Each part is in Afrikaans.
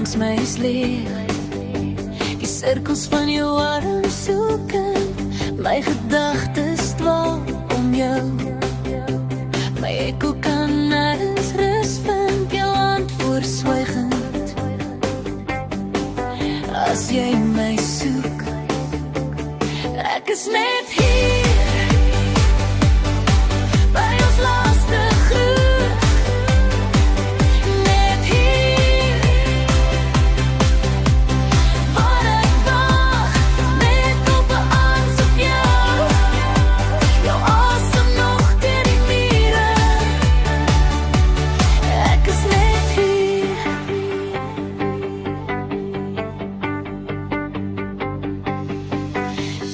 langs my is leeg. Die sirkels van jou arm soekend, my gedagtes dwaal om jou. My ekko kan nêrens rus vind, jou antwoord swygend. As jy my soek, ek is net hier, by ons laaste groet. Net hier, waar ek wag, net op 'n aansoek jou. Jou asem nog deur die mure. Ek is net hier.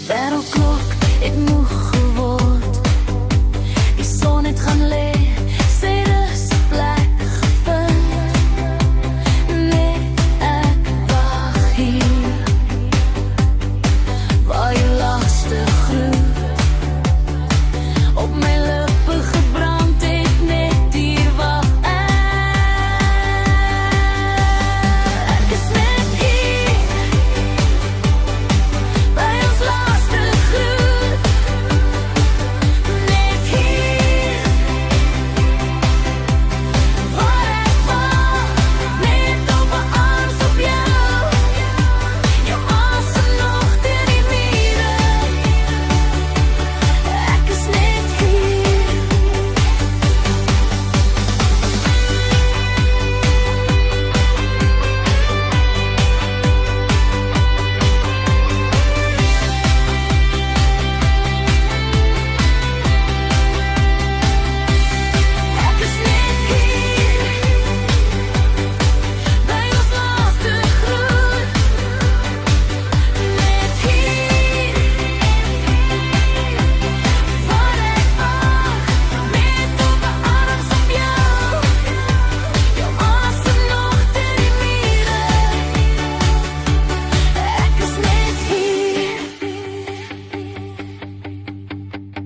Wêreldklok, ek moeg